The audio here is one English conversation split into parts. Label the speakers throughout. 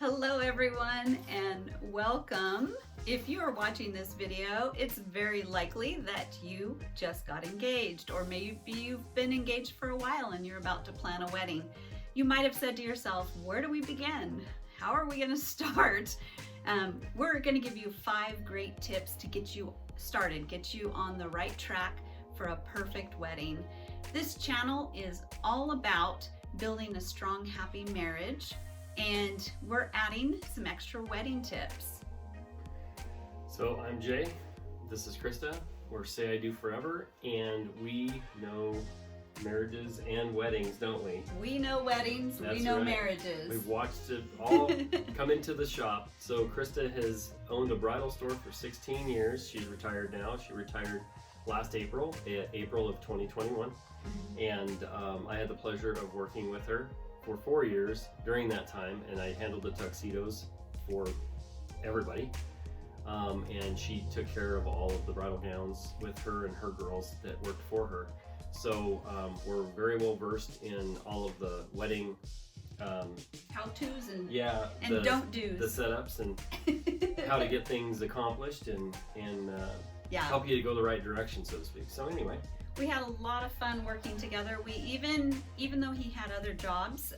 Speaker 1: Hello everyone and welcome. If you are watching this video, it's very likely that you just got engaged, or maybe you've been engaged for a while and you're about to plan a wedding. You might have said to yourself, where do we begin? How are we going to start? We're going to give you 5 great tips to get you started, get you on the right track for a perfect wedding. This channel is all about building a strong, happy marriage, and we're adding some extra wedding tips.
Speaker 2: So I'm Jay, this is Krista, we're Say I Do Forever, and we know marriages and weddings, don't we?
Speaker 1: We know weddings, we know marriages.
Speaker 2: We've watched it all come into the shop. So Krista has owned a bridal store for 16 years. She's retired now. She retired last April of 2021. And I had the pleasure of working with her for 4 years during that time, and I handled the tuxedos for everybody. And she took care of all of the bridal gowns with her and her girls that worked for her. So we're very well versed in all of the wedding
Speaker 1: how-tos and
Speaker 2: don't-dos, the setups, and how to get things accomplished and help you to go the right direction, so to speak. So anyway,
Speaker 1: we had a lot of fun working together. We even though he had other jobs,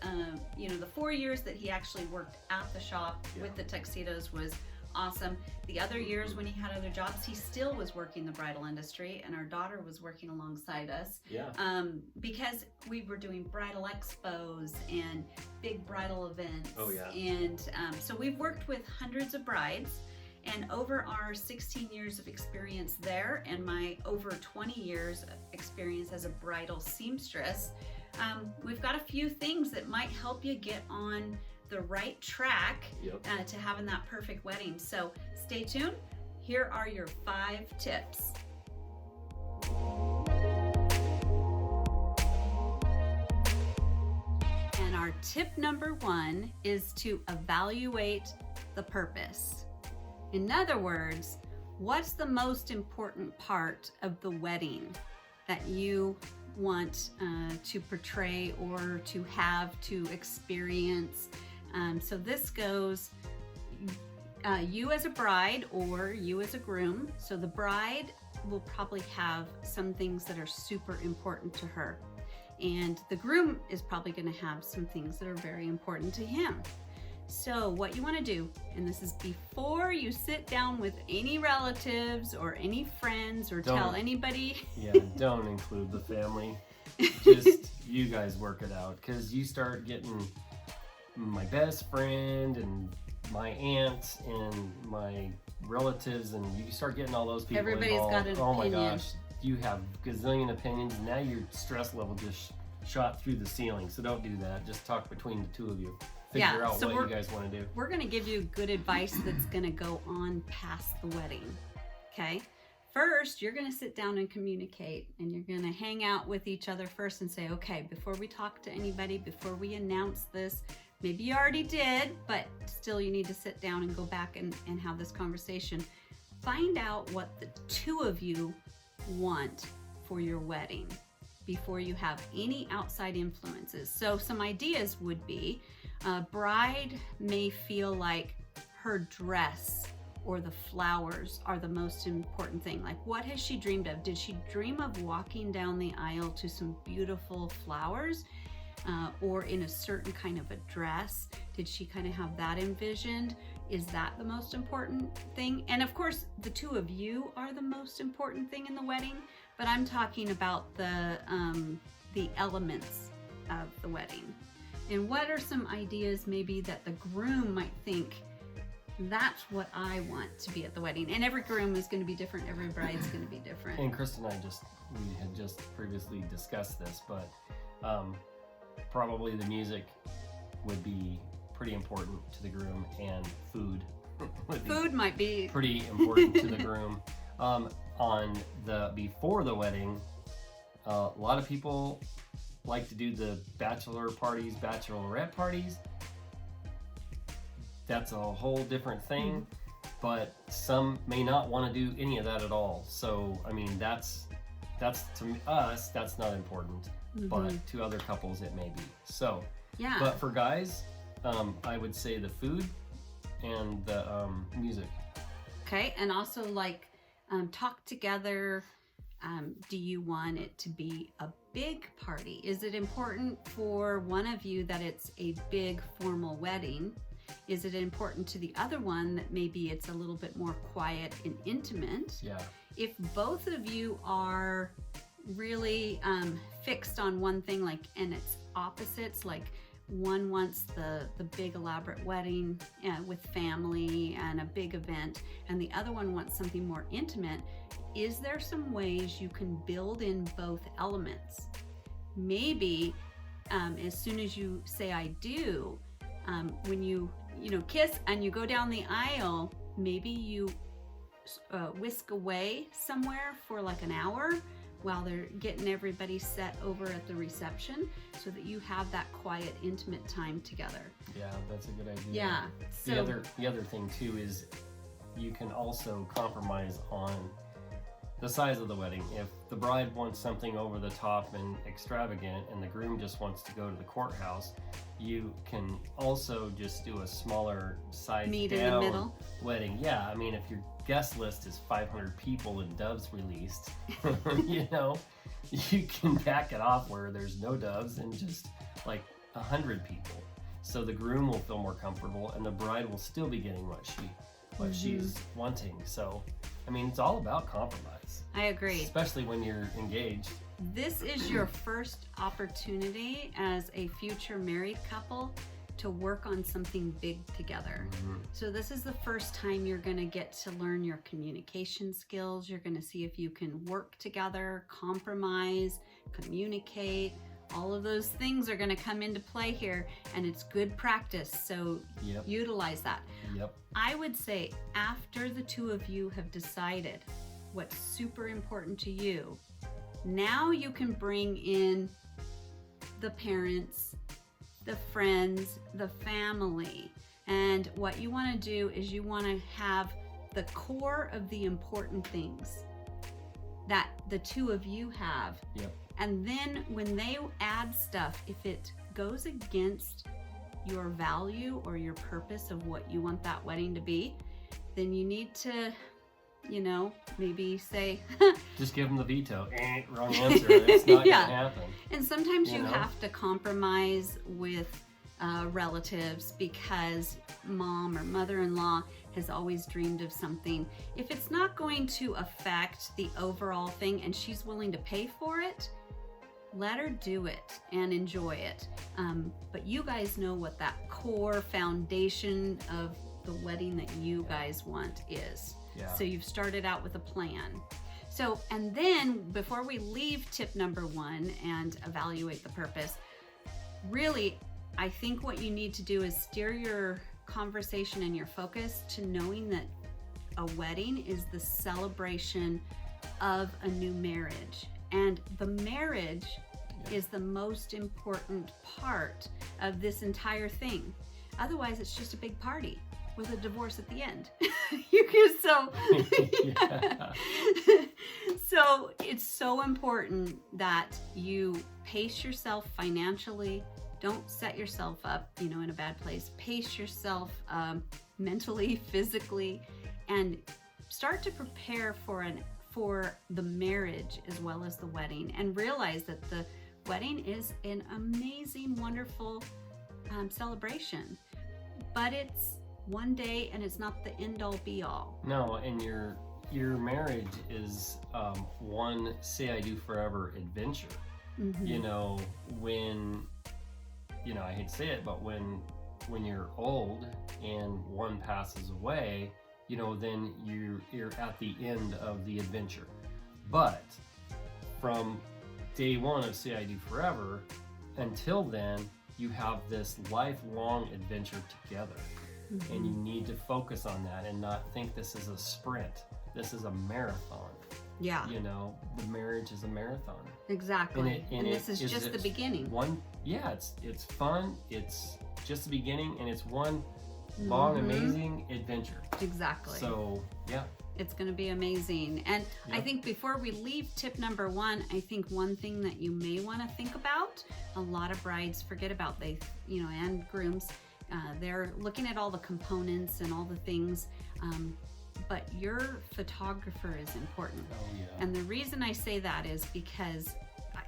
Speaker 1: the 4 years that he actually worked at the shop with the tuxedos was awesome. The other years when he had other jobs, he still was working the bridal industry, and our daughter was working alongside us. Because we were doing bridal expos and big bridal events. And so we've worked with hundreds of brides. And over our 16 years of experience there, and my over 20 years of experience as a bridal seamstress, we've got a few things that might help you get on the right track to having that perfect wedding. So stay tuned. Here are your 5 tips. And our tip number 1 is to evaluate the purpose. In other words, what's the most important part of the wedding that you want to portray or to have to experience? So this goes you as a bride or you as a groom. So the bride will probably have some things that are super important to her, and the groom is probably going to have some things that are very important to him. So what you want to do, and this is before you sit down with any relatives or any friends or tell anybody.
Speaker 2: Don't include the family. Just you guys work it out, because you start getting my best friend and my aunt and my relatives, and you start getting all those people
Speaker 1: Everybody's
Speaker 2: involved.
Speaker 1: got an
Speaker 2: oh
Speaker 1: opinion.
Speaker 2: my gosh, you have gazillion opinions, and now your stress level just shot through the ceiling. So don't do that. Just talk between the two of you. Figure out what you guys want to do.
Speaker 1: We're going to give you good advice that's going to go on past the wedding. Okay? First, you're going to sit down and communicate, and you're going to hang out with each other first and say, okay, before we talk to anybody, before we announce this, maybe you already did, but still you need to sit down and go back and have this conversation. Find out what the two of you want for your wedding before you have any outside influences. So some ideas would be, a bride may feel like her dress or the flowers are the most important thing. Like, what has she dreamed of? Did she dream of walking down the aisle to some beautiful flowers or in a certain kind of a dress? Did she kind of have that envisioned? Is that the most important thing? And of course, the two of you are the most important thing in the wedding, but I'm talking about the elements of the wedding. And what are some ideas maybe that the groom might think, that's what I want to be at the wedding? And every groom is going to be different. Every bride's going to be different.
Speaker 2: And Krista and I we had just previously discussed this, but probably the music would be pretty important to the groom, and food
Speaker 1: might be
Speaker 2: pretty important to the groom. On the before the wedding, a lot of people like to do the bachelor parties, bachelorette parties. That's a whole different thing, but some may not want to do any of that at all. So I mean, that's to us, that's not important, but to other couples it may be. So but for guys, I would say the food and the music.
Speaker 1: Okay, and also like talk together. Do you want it to be a big party? Is it important for one of you that it's a big formal wedding? Is it important to the other one that maybe it's a little bit more quiet and intimate?
Speaker 2: Yeah.
Speaker 1: If both of you are really fixed on one thing, like, and it's opposites, like one wants the big elaborate wedding with family and a big event, and the other one wants something more intimate, is there some ways you can build in both elements? Maybe as soon as you say I do, when you kiss and you go down the aisle, maybe you whisk away somewhere for like an hour while they're getting everybody set over at the reception, so that you have that quiet, intimate time together.
Speaker 2: Yeah, that's a good idea.
Speaker 1: Yeah. So
Speaker 2: The other thing too is you can also compromise on the size of the wedding. If the bride wants something over the top and extravagant and the groom just wants to go to the courthouse, you can also just do a smaller size
Speaker 1: meet
Speaker 2: down
Speaker 1: in the middle.
Speaker 2: wedding. Yeah, I mean, if your guest list is 500 people and doves released, you can back it off where there's no doves and just like 100 people. So the groom will feel more comfortable and the bride will still be getting what she's wanting. So, I mean, it's all about compromise.
Speaker 1: I agree.
Speaker 2: Especially when you're engaged.
Speaker 1: This is your first opportunity as a future married couple to work on something big together. So this is the first time you're going to get to learn your communication skills. You're going to see if you can work together, compromise, communicate. All of those things are going to come into play here, and it's good practice. So utilize that.
Speaker 2: Yep.
Speaker 1: I would say after the two of you have decided what's super important to you, now you can bring in the parents, the friends, the family. And what you want to do is you want to have the core of the important things that the two of you have.
Speaker 2: Yep.
Speaker 1: And then when they add stuff, if it goes against your value or your purpose of what you want that wedding to be, then you need to, maybe say,
Speaker 2: just give them the veto. Wrong answer. It's not going to happen.
Speaker 1: And sometimes you have to compromise with relatives because mom or mother-in-law has always dreamed of something. If it's not going to affect the overall thing and she's willing to pay for it, let her do it and enjoy it. But you guys know what that core foundation of the wedding that you guys want is.
Speaker 2: Yeah.
Speaker 1: So you've started out with a plan. So, and then before we leave tip number 1 and evaluate the purpose, really, I think what you need to do is steer your conversation and your focus to knowing that a wedding is the celebration of a new marriage. And the marriage is the most important part of this entire thing. Otherwise, it's just a big party with a divorce at the end. So it's so important that you pace yourself financially. Don't set yourself up, in a bad place. Pace yourself mentally, physically, and start to prepare for the marriage as well as the wedding, and realize that the wedding is an amazing, wonderful celebration, but it's one day and it's not the end all be all.
Speaker 2: No, and your marriage is one say I do forever adventure. When I hate to say it, but when you're old and one passes away, then you're at the end of the adventure. But from day one of Say I Do Forever until then, you have this lifelong adventure together. And you need to focus on that and not think this is a sprint. This is a marathon.
Speaker 1: Yeah.
Speaker 2: The marriage is a marathon.
Speaker 1: Exactly. And this is just the beginning.
Speaker 2: It's fun. It's just the beginning, and it's one long, amazing adventure.
Speaker 1: Exactly.
Speaker 2: So, yeah.
Speaker 1: It's going to be amazing. And I think before we leave tip number 1, I think one thing that you may want to think about, a lot of brides forget about, and grooms, they're looking at all the components and all the things, but your photographer is important.
Speaker 2: Oh, yeah.
Speaker 1: And the reason I say that is because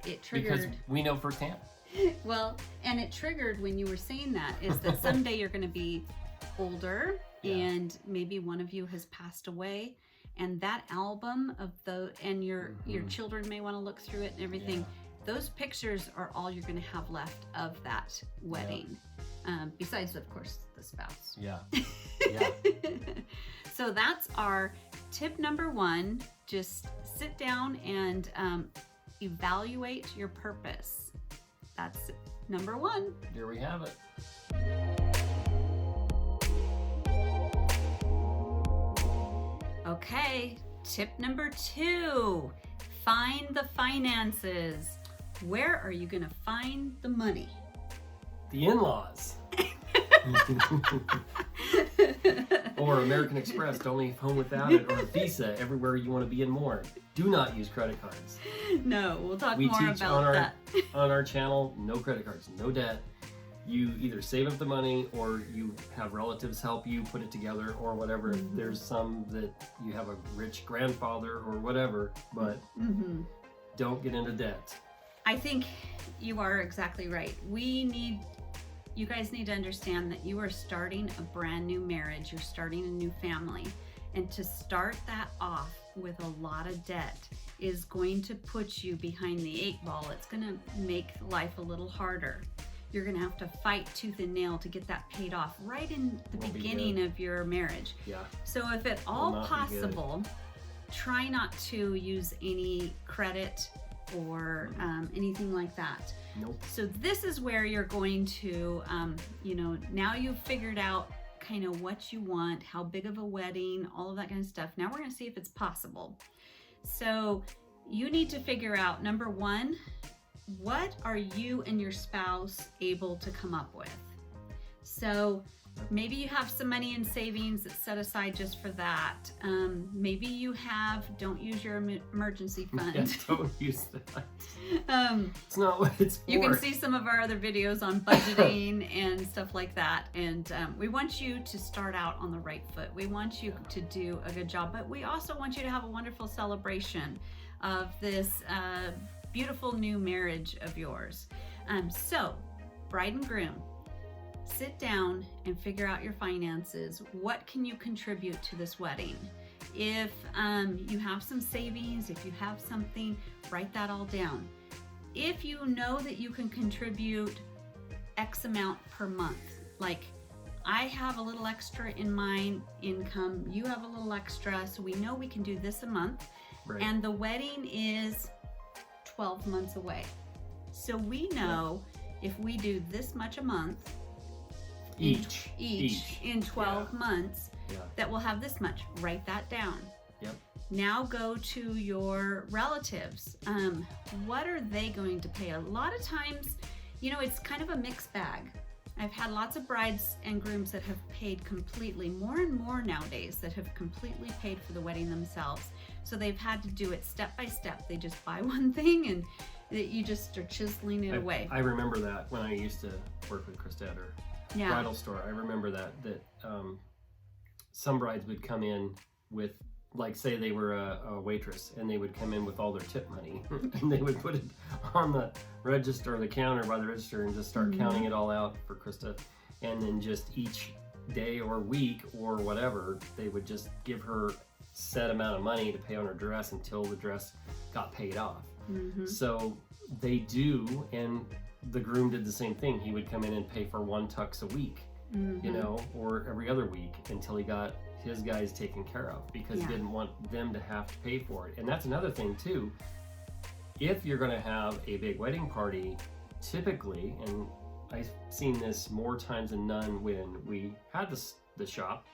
Speaker 1: it triggered.
Speaker 2: Because we know firsthand.
Speaker 1: Well, and it triggered when you were saying that is that someday you're going to be older,
Speaker 2: Yeah.
Speaker 1: and maybe one of you has passed away, and that album of and your children may want to look through it and everything.
Speaker 2: Yeah.
Speaker 1: Those pictures are all you're going to have left of that wedding. Besides, of course, the spouse.
Speaker 2: Yeah. Yeah.
Speaker 1: So that's our tip number 1. Just sit down and evaluate your purpose. That's number 1.
Speaker 2: There we have it.
Speaker 1: Okay, tip number 2. Find the finances. Where are you going to find the money?
Speaker 2: The in-laws. Or American Express, don't leave home without it, or Visa, everywhere you want to be and more. Do not use credit cards.
Speaker 1: No, we'll talk
Speaker 2: We
Speaker 1: more
Speaker 2: teach
Speaker 1: about that.
Speaker 2: on our channel, no credit cards, no debt. You either save up the money or you have relatives help you put it together or whatever. There's some that you have a rich grandfather or whatever, but don't get into debt.
Speaker 1: I think you are exactly right. You guys need to understand that you are starting a brand new marriage. You're starting a new family. And to start that off with a lot of debt is going to put you behind the 8 ball. It's going to make life a little harder. You're going to have to fight tooth and nail to get that paid off right in the beginning of your marriage.
Speaker 2: Yeah.
Speaker 1: So if at all possible, try not to use any credit or anything like that.
Speaker 2: Nope.
Speaker 1: So this is where you're going to, now you've figured out kind of what you want, how big of a wedding, all of that kind of stuff. Now we're going to see if it's possible. So you need to figure out, number 1, what are you and your spouse able to come up with? So maybe you have some money in savings that's set aside just for that. Maybe you don't use your emergency fund.
Speaker 2: Yeah, don't use that. It's not what it's for.
Speaker 1: You can see some of our other videos on budgeting and stuff like that. And we want you to start out on the right foot. We want you to do a good job, but we also want you to have a wonderful celebration of this beautiful new marriage of yours. So, bride and groom, sit down and figure out your finances. What can you contribute to this wedding? If you have some savings, if you have something, write that all down. If you know that you can contribute X amount per month, like I have a little extra in my income, you have a little extra, so we know we can do this a month.
Speaker 2: Right.
Speaker 1: And the wedding is 12 months away. So we know if we do this much a month, each in 12 months, that we'll have this much. Write that down.
Speaker 2: Yep.
Speaker 1: Now go to your relatives. What are they going to pay? A lot of times, it's kind of a mixed bag. I've had lots of brides and grooms that have paid completely, more and more nowadays, that have completely paid for the wedding themselves. So they've had to do it step by step. They just buy one thing and you just are chiseling it away.
Speaker 2: I remember that when I used to work with Krista at her bridal store. I remember that some brides would come in with, like, say they were a waitress, and they would come in with all their tip money and they would put it on the register, or the counter by the register, and just start counting it all out for Krista. And then just each day or week or whatever, they would just give her set amount of money to pay on her dress until the dress got paid off. So they do, and the groom did the same thing. He would come in and pay for 1 tux a week, or every other week, until he got his guys taken care of, because he didn't want them to have to pay for it. And that's another thing too. If you're going to have a big wedding party, typically, and I've seen this more times than none when we had the shop,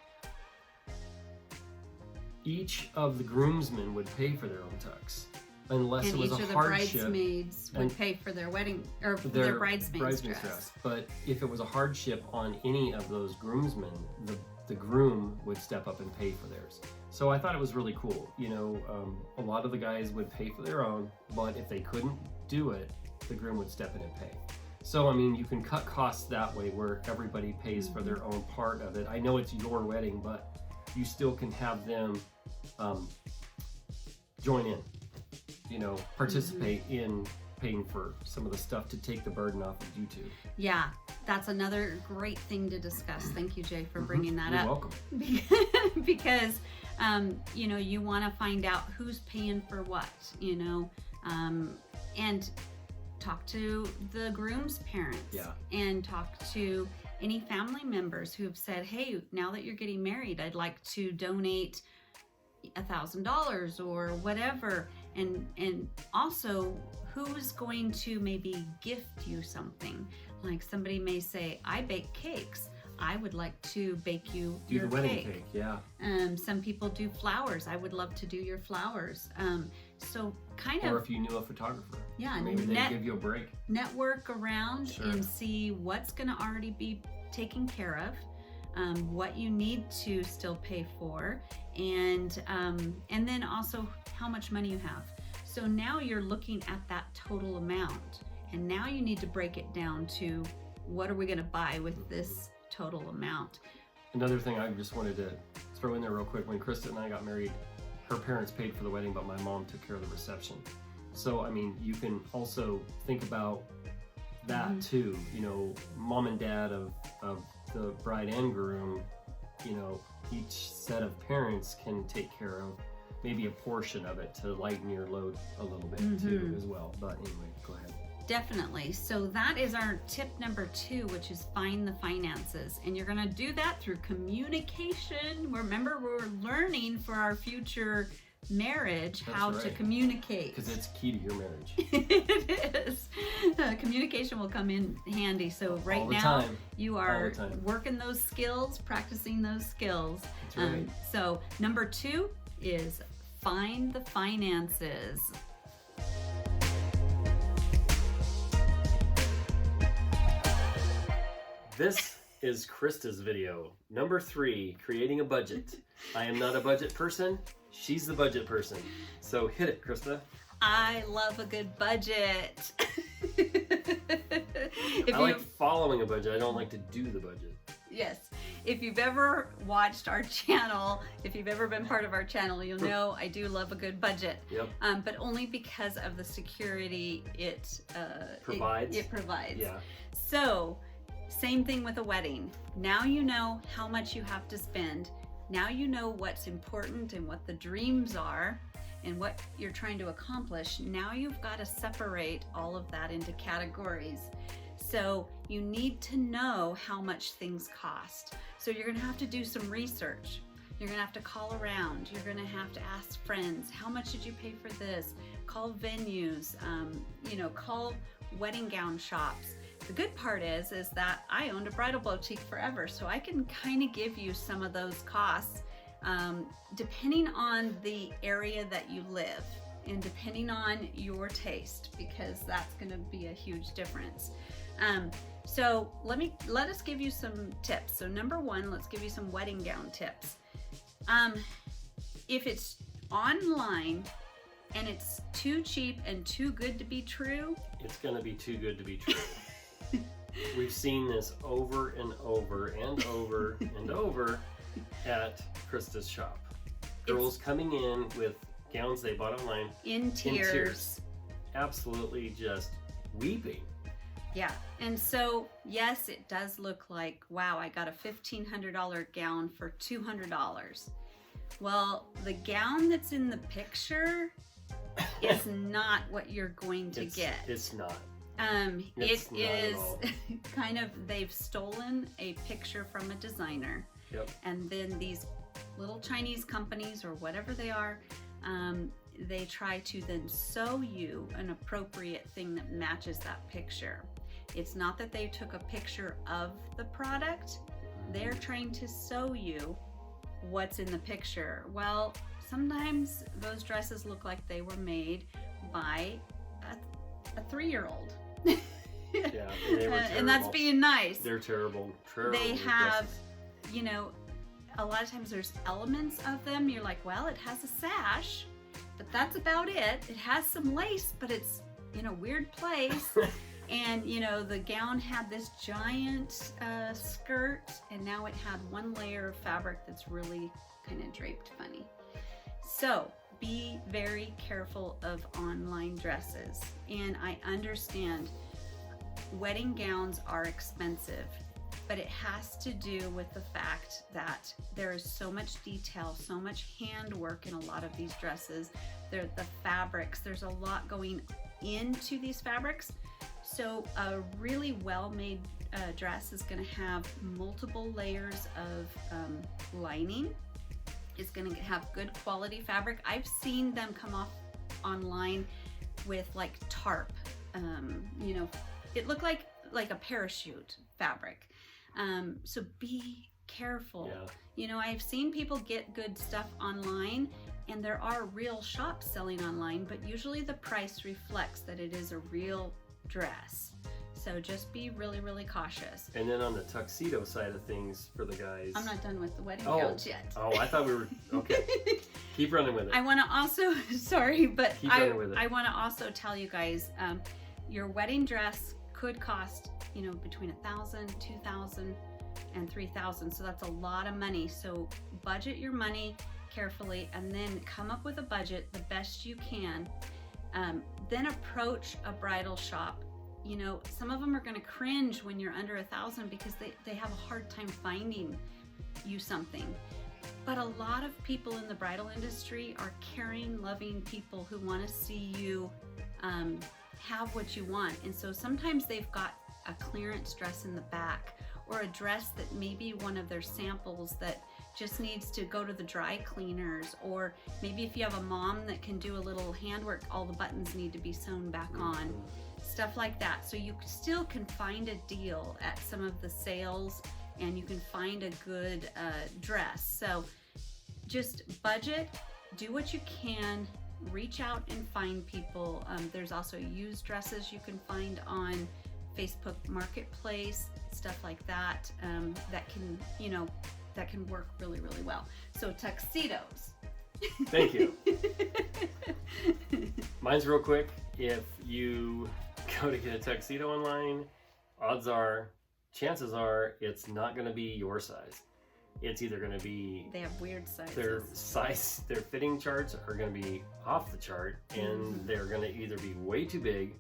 Speaker 2: each of the groomsmen would pay for their own tux, unless it was a hardship. And each of the
Speaker 1: bridesmaids would pay for their wedding, or their bridesmaid's dress.
Speaker 2: But if it was a hardship on any of those groomsmen, the groom would step up and pay for theirs. So I thought it was really cool. A lot of the guys would pay for their own, but if they couldn't do it, the groom would step in and pay. So, I mean, you can cut costs that way where everybody pays for their own part of it. I know it's your wedding, but you still can have them join in, you know, participate in paying for some of the stuff to take the burden off of you two.
Speaker 1: Yeah, that's another great thing to discuss. Thank you, Jay, for bringing that
Speaker 2: You're
Speaker 1: up.
Speaker 2: welcome.
Speaker 1: Because, you know, you want to find out who's paying for what, you know, and talk to the groom's parents.
Speaker 2: Yeah.
Speaker 1: And talk to any family members who have said, hey, now that you're getting married, I'd like to donate $1,000 or whatever. And also, who's going to maybe gift you something? Like somebody may say, I bake cakes. I would like to bake you
Speaker 2: Do
Speaker 1: your
Speaker 2: the wedding cake, yeah.
Speaker 1: Some people do flowers. I would love to do your flowers. So kind
Speaker 2: Or
Speaker 1: of,
Speaker 2: if you knew a photographer.
Speaker 1: yeah,
Speaker 2: Maybe they give you a break.
Speaker 1: network around
Speaker 2: Sure.
Speaker 1: and see what's going to already be taken care of, what you need to still pay for, and then also how much money you have. So now you're looking at that total amount, and now you need to break it down to what are we going to buy with this total amount.
Speaker 2: Another thing I just wanted to throw in there real quick, when Krista and I got married, her parents paid for the wedding, but my mom took care of the reception. So, I mean, you can also think about that too. You know, mom and dad of the bride and groom, you know, each set of parents can take care of maybe a portion of it to lighten your load a little bit too as well. But anyway, go ahead.
Speaker 1: Definitely. So that is our tip number 2, which is find the finances. And you're going to do that through communication. Remember, we're learning for our future marriage how to communicate.
Speaker 2: Because it's key to your marriage.
Speaker 1: It is. Communication will come in handy. So right now you are working those skills, practicing those skills.
Speaker 2: That's right.
Speaker 1: So number 2 is find the finances.
Speaker 2: This is Krista's video. Number 3, creating a budget. I am not a budget person. She's the budget person. So hit it, Krista.
Speaker 1: I love a good budget.
Speaker 2: I like following a budget. I don't like to do the budget.
Speaker 1: Yes. If you've ever watched our channel, if you've ever been part of our channel, you'll know I do love a good budget.
Speaker 2: Yep.
Speaker 1: But only because of the security it
Speaker 2: provides.
Speaker 1: It provides.
Speaker 2: Yeah.
Speaker 1: So, same thing with a wedding. Now you know how much you have to spend. Now you know what's important and what the dreams are and what you're trying to accomplish. Now you've got to separate all of that into categories. So you need to know how much things cost. So you're going to have to do some research. You're going to have to call around. You're going to have to ask friends, how much did you pay for this? Call venues, call wedding gown shops. The good part is that I owned a bridal boutique forever, so I can kind of give you some of those costs depending on the area that you live and depending on your taste, because that's going to be a huge difference. So let us give you some tips. So number 1, let's give you some wedding gown tips. If it's online and it's too cheap and too good to be true,
Speaker 2: it's going to be too good to be true. We've seen this over and over and over and over at Krista's shop. Girls coming in with gowns they bought online
Speaker 1: in tears.
Speaker 2: Absolutely just weeping.
Speaker 1: Yeah, and so yes, it does look like, wow, I got a $1,500 gown for $200. Well, the gown that's in the picture is not what you're going to get.
Speaker 2: It's not.
Speaker 1: It is kind of, they've stolen a picture from a designer.
Speaker 2: Yep.
Speaker 1: And then these little Chinese companies or whatever they are, they try to then sew you an appropriate thing that matches that picture. It's not that they took a picture of the product, they're trying to sew you what's in the picture. Well, sometimes those dresses look like they were made by a 3-year-old.
Speaker 2: Yeah,
Speaker 1: and that's being nice.
Speaker 2: They're terrible.
Speaker 1: They have, a lot of times there's elements of them. You're like, well, it has a sash, but that's about it. It has some lace, but it's in a weird place. And the gown had this giant skirt, and now it had one layer of fabric that's really kind of draped funny. So be very careful of online dresses. And I understand wedding gowns are expensive, but it has to do with the fact that there is so much detail, so much handwork in a lot of these dresses. The fabrics, there's a lot going into these fabrics. So a really well-made dress is going to have multiple layers of lining. It's going to have good quality fabric. I've seen them come off online with like tarp. It looked like a parachute fabric. So be careful.
Speaker 2: Yeah.
Speaker 1: I've seen people get good stuff online, and there are real shops selling online, but usually the price reflects that it is a real dress. So just be really, really cautious.
Speaker 2: And then on the tuxedo side of things for the guys.
Speaker 1: I'm not done with the wedding gowns yet.
Speaker 2: Oh, I thought we were, okay. Keep running with it.
Speaker 1: I want to also, sorry, but I want to also tell you guys, your wedding dress could cost, between $1,000, $2,000, and $3,000. So that's a lot of money. So budget your money carefully, and then come up with a budget the best you can. Then approach a bridal shop. Some of them are going to cringe when you're under $1,000 because they have a hard time finding you something. But a lot of people in the bridal industry are caring, loving people who want to see you have what you want. And so sometimes they've got a clearance dress in the back, or a dress that maybe one of their samples that just needs to go to the dry cleaners, or maybe if you have a mom that can do a little handwork, all the buttons need to be sewn back on, stuff like that. So you still can find a deal at some of the sales, and you can find a good dress. So just budget, do what you can, reach out and find people. There's also used dresses you can find on Facebook Marketplace, stuff like that, that can work really, really well. So tuxedos.
Speaker 2: Thank you. Mine's real quick. If you go to get a tuxedo online, chances are it's not going to be your size. It's either going to be,
Speaker 1: they have weird sizes.
Speaker 2: Their fitting charts are going to be off the chart, and they're going to either be way too big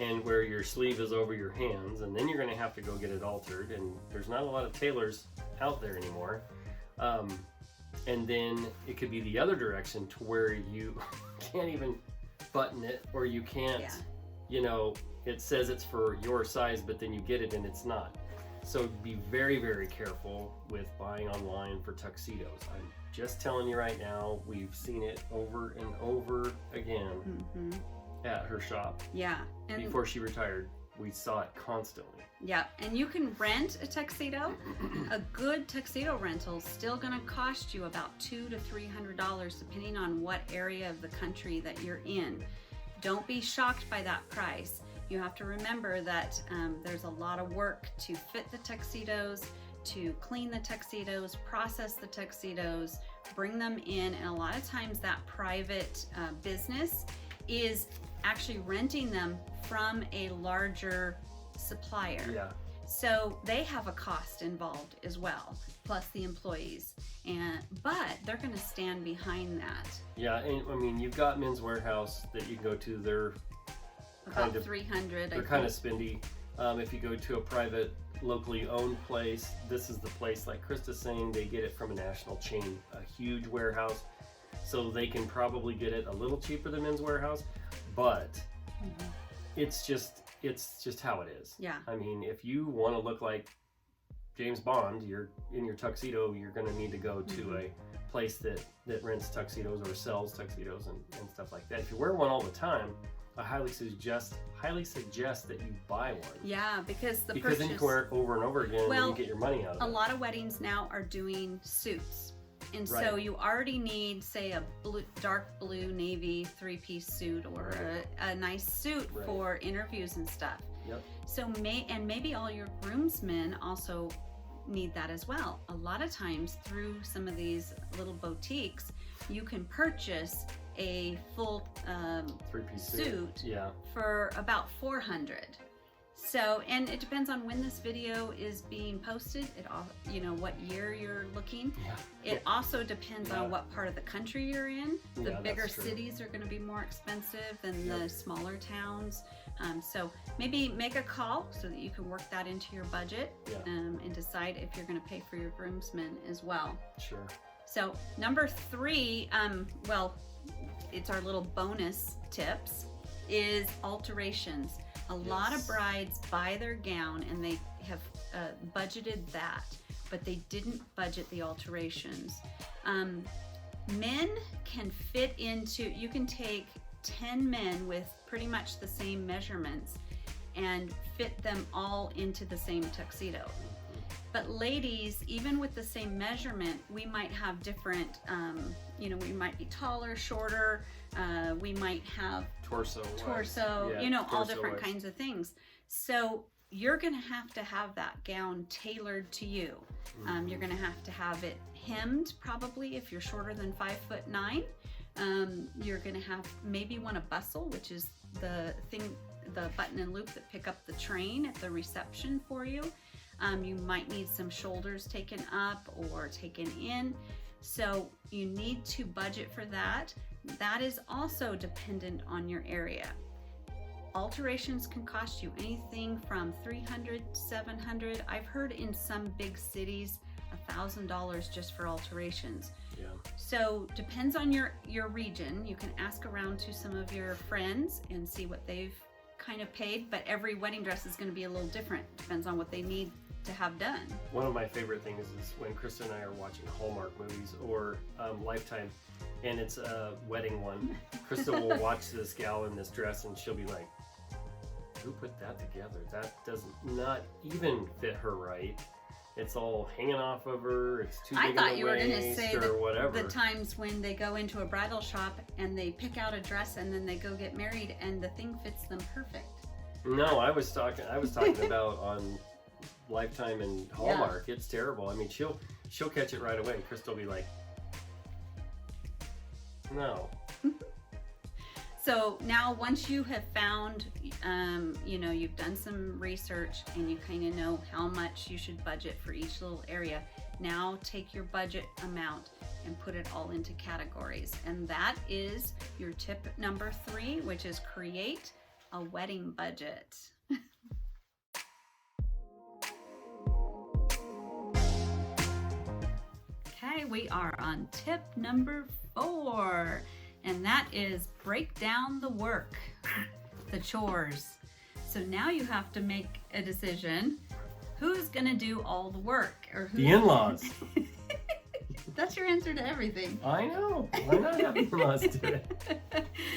Speaker 2: and where your sleeve is over your hands, and then you're going to have to go get it altered, and there's not a lot of tailors out there anymore. And then it could be the other direction to where you can't even button it, or you can't, it says it's for your size, but then you get it and it's not. So be very, very careful with buying online for tuxedos. I'm just telling you right now, we've seen it over and over again at her shop.
Speaker 1: Yeah.
Speaker 2: And before she retired, we saw it constantly.
Speaker 1: Yeah, and you can rent a tuxedo. A good tuxedo rental is still going to cost you about $200 to $300, depending on what area of the country that you're in. Don't be shocked by that price. You have to remember that there's a lot of work to fit the tuxedos, to clean the tuxedos, process the tuxedos, bring them in, and a lot of times that private business is actually renting them from a larger supplier.
Speaker 2: Yeah.
Speaker 1: So they have a cost involved as well, plus the employees, but they're going to stand behind that.
Speaker 2: Yeah, and I mean, you've got Men's Warehouse that you can go to. They're
Speaker 1: about $300.
Speaker 2: They're kind of spendy. If you go to a private, locally owned place, this is the place, like Krista's saying, they get it from a national chain, a huge warehouse, so they can probably get it a little cheaper than Men's Warehouse, but it's just how it is.
Speaker 1: Yeah.
Speaker 2: I mean, if you want to look like James Bond, you're in your tuxedo, you're going to need to go to a place that rents tuxedos or sells tuxedos and stuff like that. If you wear one all the time, I highly suggest that you buy one.
Speaker 1: Yeah, because
Speaker 2: then you can wear it over and over again, and you get your money out of it.
Speaker 1: A lot of weddings now are doing suits. And so you already need, say, a dark blue navy 3-piece suit, or a nice suit for interviews and stuff.
Speaker 2: Yep.
Speaker 1: So maybe all your groomsmen also need that as well. A lot of times through some of these little boutiques, you can purchase a full
Speaker 2: 3-piece
Speaker 1: suit
Speaker 2: yeah.
Speaker 1: for about $400. So, and it depends on when this video is being posted. It all, you know, what year you're looking.
Speaker 2: Yeah.
Speaker 1: It also depends on what part of the country you're in. The
Speaker 2: Yeah,
Speaker 1: bigger
Speaker 2: that's true.
Speaker 1: cities are going to be more expensive than
Speaker 2: Yep.
Speaker 1: the smaller towns. So maybe make a call so that you can work that into your budget,
Speaker 2: Yeah.
Speaker 1: and decide if you're going to pay for your groomsmen as well.
Speaker 2: Sure.
Speaker 1: So number 3, well, it's our little bonus tips, is alterations. A lot of
Speaker 2: Yes.
Speaker 1: brides buy their gown and they have budgeted that, but they didn't budget the alterations. Men can fit into, you can take 10 men with pretty much the same measurements and fit them all into the same tuxedo. But ladies, even with the same measurement, we might have different, you know, we might be taller, shorter, we might have
Speaker 2: Torso.
Speaker 1: torso,
Speaker 2: Yeah,
Speaker 1: you know, all
Speaker 2: torso
Speaker 1: different
Speaker 2: wise.
Speaker 1: kinds of things. So you're gonna have that gown tailored to you. You're gonna have it hemmed, probably, if you're shorter than 5'9". You're gonna maybe want a bustle, which is the button and loop that pick up the train at the reception for you. You might need some shoulders taken up or taken in. So you need to budget for that. That is also dependent on your area. Alterations can cost you anything from $300 to $700. I've heard in some big cities $1,000 just for alterations.
Speaker 2: Yeah.
Speaker 1: So depends on your region. You can ask around to some of your friends and see what they've kind of paid, but every wedding dress is going to be a little different. Depends on what they need to have done.
Speaker 2: One of my favorite things is when Krista and I are watching Hallmark movies or Lifetime, and it's a wedding one. Krista will watch this gal in this dress and she'll be like, who put that together? That does not even fit her right. It's all hanging off of her. It's too big
Speaker 1: I thought
Speaker 2: in the
Speaker 1: you were going to
Speaker 2: waist
Speaker 1: say
Speaker 2: or whatever.
Speaker 1: the times when they go into a bridal shop and they pick out a dress and then they go get married and the thing fits them perfect.
Speaker 2: No, I was talking about on Lifetime and Hallmark. It's terrible. I mean, she'll catch it right away. Krista will be like, no.
Speaker 1: So now once you have found, you know, you've done some research and you kind of know how much you should budget for each little area, now take your budget amount and put it all into categories. And that is your tip number 3, which is create a wedding budget. Okay, we are on tip number 4. And that is break down the work, the chores. So now you have to make a decision. Who's gonna do all the work? Or who's...
Speaker 2: The in-laws.
Speaker 1: That's your answer to everything.
Speaker 2: I know. Why not have in-laws do it?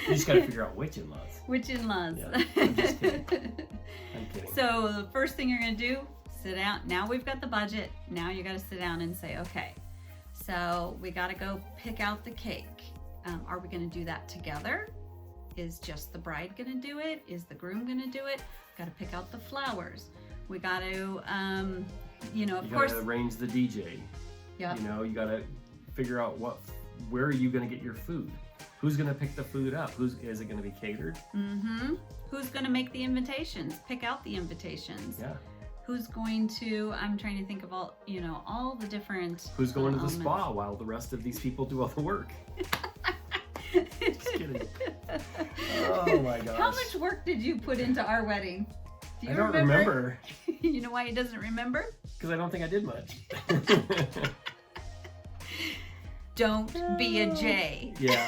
Speaker 2: You just gotta figure out which in-laws.
Speaker 1: Which in-laws?
Speaker 2: Yeah, I'm just kidding. I'm kidding.
Speaker 1: So the first thing you're gonna do, sit down. Now we've got the budget. Now you gotta sit down and say, okay, so we gotta go pick out the cake. Are we going to do that together? Is just the bride going to do it? Is the groom going to do it? Got to pick out the flowers. We got to, you know, of course.
Speaker 2: You got to arrange the DJ.
Speaker 1: Yeah.
Speaker 2: You know, you got to figure out where are you going to get your food? Who's going to pick the food up? Is it going to be catered?
Speaker 1: Mm-hmm. Who's going to make the invitations? Pick out the invitations.
Speaker 2: Yeah.
Speaker 1: Who's going to? I'm trying to think of all, you know, all the different.
Speaker 2: Who's going to the
Speaker 1: elements.
Speaker 2: spa while the rest of these people do all the work? Just kidding. Oh my gosh.
Speaker 1: How much work did you put into our wedding? Do you
Speaker 2: I don't remember.
Speaker 1: You know why he doesn't remember?
Speaker 2: Because I don't think I did much.
Speaker 1: Don't be a J.
Speaker 2: Yeah.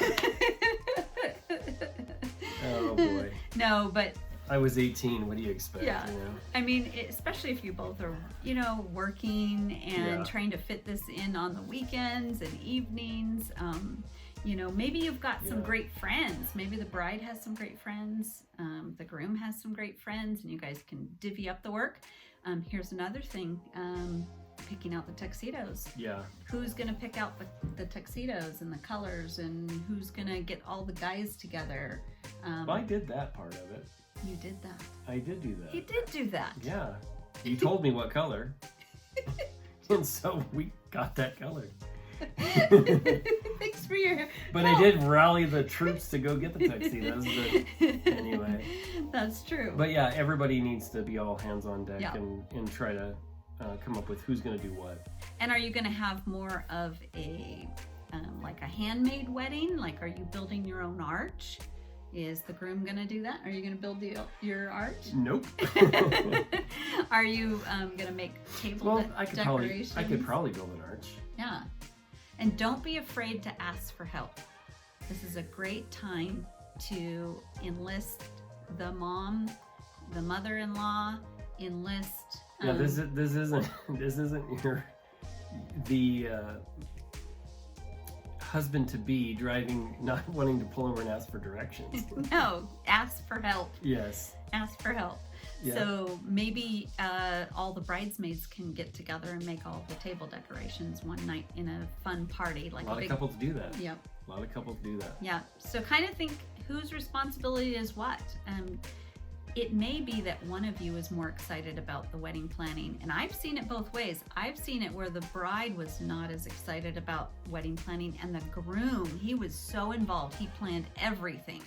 Speaker 2: Oh boy.
Speaker 1: No, but
Speaker 2: I was 18. What do you expect?
Speaker 1: Yeah.
Speaker 2: You know?
Speaker 1: I mean, especially if you both are, you know, working and
Speaker 2: Yeah.
Speaker 1: trying to fit this in on the weekends and evenings. You know, maybe you've got some
Speaker 2: Yeah.
Speaker 1: great friends. Maybe the bride has some great friends. The groom has some great friends, and you guys can divvy up the work. Here's another thing. Picking out the tuxedos.
Speaker 2: Yeah.
Speaker 1: Who's going to pick out the tuxedos and the colors, and who's going to get all the guys together?
Speaker 2: Well, I did that part of it.
Speaker 1: You did that.
Speaker 2: I did do that.
Speaker 1: He did do that.
Speaker 2: Yeah. You told me what color. And so we got that color.
Speaker 1: Thanks for your
Speaker 2: But
Speaker 1: help.
Speaker 2: I did rally the troops to go get the tuxedos. But anyway.
Speaker 1: That's true.
Speaker 2: But yeah, everybody needs to be all hands on deck
Speaker 1: Yeah.
Speaker 2: and try to come up with who's going to do what.
Speaker 1: And are you going to have more of a like a handmade wedding? Like, are you building your own arch? Is the groom going to do that? Are you going to build your arch?
Speaker 2: Nope.
Speaker 1: Are you going to make table decorations?
Speaker 2: I could probably build an arch.
Speaker 1: Yeah. And don't be afraid to ask for help. This is a great time to enlist the mom, the mother-in-law, enlist.
Speaker 2: Yeah, this isn't the husband to be driving, not wanting to pull over and ask for directions.
Speaker 1: No, ask for help.
Speaker 2: Yes.
Speaker 1: Ask for help.
Speaker 2: Yeah.
Speaker 1: So maybe all the bridesmaids can get together and make all the table decorations one night in a fun party, like
Speaker 2: a lot of couples do that.
Speaker 1: Yep.
Speaker 2: A lot of couples do that.
Speaker 1: Yeah. So kind of think whose responsibility is what. It may be that one of you is more excited about the wedding planning, and I've seen it both ways. I've seen it where the bride was not as excited about wedding planning, and the groom, he was so involved. He planned everything.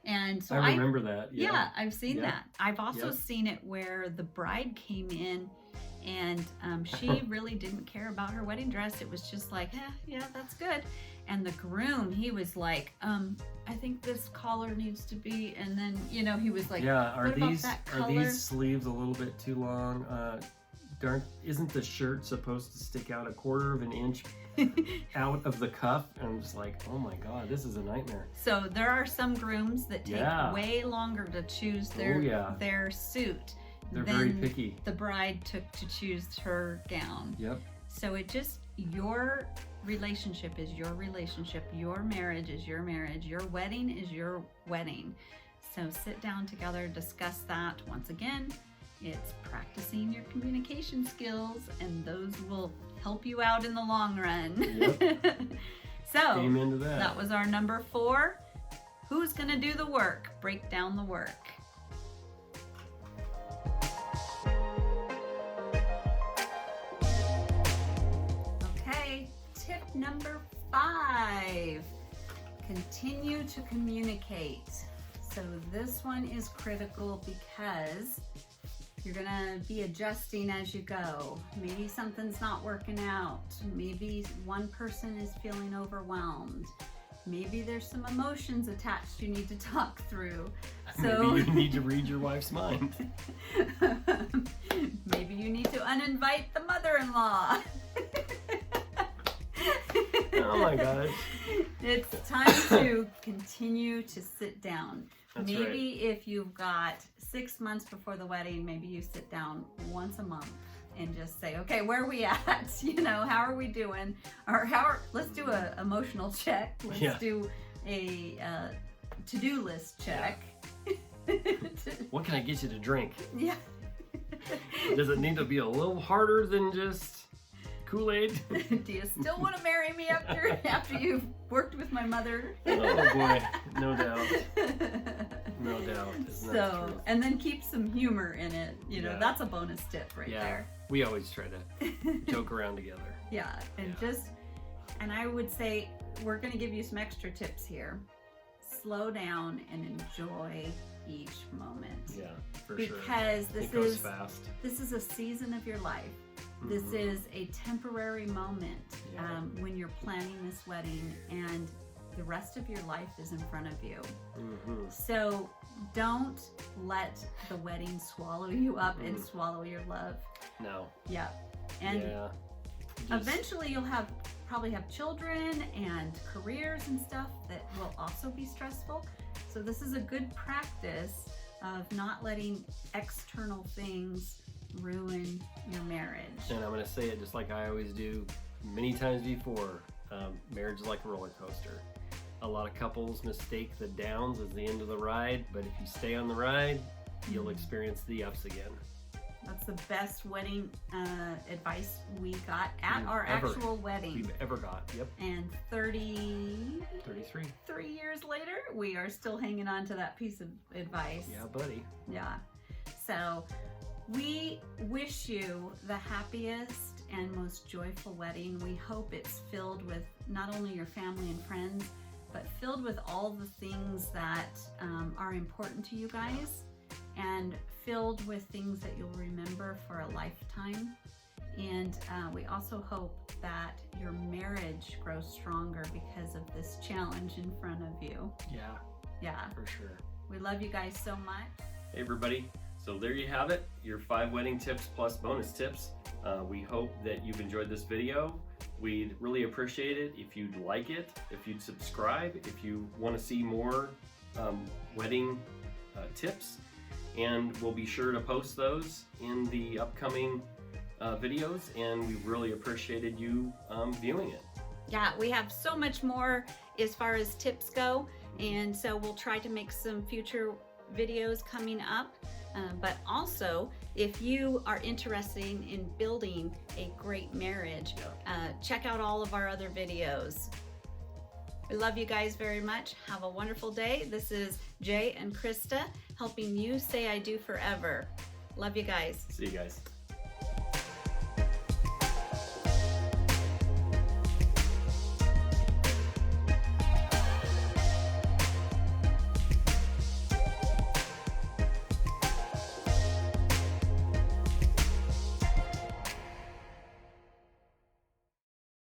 Speaker 1: And so
Speaker 2: I remember that.
Speaker 1: Yeah, I've seen that. I've also
Speaker 2: Yep.
Speaker 1: seen it where the bride came in and she really didn't care about her wedding dress. It was just like, yeah, that's good. And the groom, he was like, I think this collar needs to be, and then, he was like,
Speaker 2: yeah,
Speaker 1: what about that
Speaker 2: are
Speaker 1: color?
Speaker 2: these sleeves a little bit too long? Isn't the shirt supposed to stick out 1/4 of an inch out of the cuff? And I'm just like, oh my God, this is a nightmare.
Speaker 1: So there are some grooms that take way longer to choose their suit.
Speaker 2: They're very picky.
Speaker 1: The bride took to choose her gown.
Speaker 2: Yep.
Speaker 1: So your relationship is your relationship. Your marriage is your marriage. Your wedding is your wedding. So sit down together, discuss that. Once again, it's practicing your communication skills, and those will help you out in the long run.
Speaker 2: Yep.
Speaker 1: So
Speaker 2: amen to that.
Speaker 1: That was our number 4. Who's going to do the work? Break down the work. Okay, tip number 5. Continue to communicate. So this one is critical because you're gonna be adjusting as you go. Maybe something's not working out. Maybe one person is feeling overwhelmed. Maybe there's some emotions attached you need to talk through. So
Speaker 2: maybe you need to read your wife's mind.
Speaker 1: Maybe you need to uninvite the mother-in-law.
Speaker 2: Oh my gosh.
Speaker 1: It's time to continue to sit down.
Speaker 2: That's
Speaker 1: maybe if you've got 6 months before the wedding, maybe you sit down once a month and just say, okay, where are we at? How are we doing? Or let's do an emotional check. Let's do a to-do list check.
Speaker 2: What can I get you to drink?
Speaker 1: Yeah.
Speaker 2: Does it need to be a little harder than just Kool-Aid?
Speaker 1: Do you still want to marry me after you've worked with my mother?
Speaker 2: Oh boy, no doubt. No doubt. Isn't that the truth?
Speaker 1: And then keep some humor in it. That's a bonus tip right there.
Speaker 2: We always try to joke around together.
Speaker 1: Yeah, and I would say we're going to give you some extra tips here. Slow down and enjoy each moment.
Speaker 2: Yeah, for sure.
Speaker 1: Because
Speaker 2: it goes fast.
Speaker 1: This is a season of your life. This is a temporary moment when you're planning this wedding, and the rest of your life is in front of you. So don't let the wedding swallow you up and swallow your love.
Speaker 2: No.
Speaker 1: Yeah. And eventually you'll probably have children and careers and stuff that will also be stressful. So this is a good practice of not letting external things ruin your marriage.
Speaker 2: And I'm going to say it just like I always do many times before. Marriage is like a roller coaster. A lot of couples mistake the downs as the end of the ride, but if you stay on the ride, you'll experience the ups again.
Speaker 1: That's the best wedding advice we got at our actual wedding.
Speaker 2: We've ever got, yep.
Speaker 1: And 33 years later, we are still hanging on to that piece of advice.
Speaker 2: Yeah, buddy.
Speaker 1: Yeah. So we wish you the happiest and most joyful wedding. We hope it's filled with not only your family and friends, but filled with all the things that are important to you guys, and filled with things that you'll remember for a lifetime. And we also hope that your marriage grows stronger because of this challenge in front of you. Yeah,
Speaker 3: For sure.
Speaker 1: we love you guys so much.
Speaker 2: Hey everybody, so there you have it, your 5 wedding tips plus bonus tips. We hope that you've enjoyed this video. We'd really appreciate it if you'd like it, if you'd subscribe, if you want to see more wedding tips, and we'll be sure to post those in the upcoming videos, and we really appreciated you viewing it.
Speaker 1: Yeah, we have so much more as far as tips go, and so we'll try to make some future videos coming up. But also, if you are interested in building a great marriage, check out all of our other videos. We love you guys very much. Have a wonderful day. This is Jay and Krista helping you say I do forever. Love you guys.
Speaker 2: See you guys.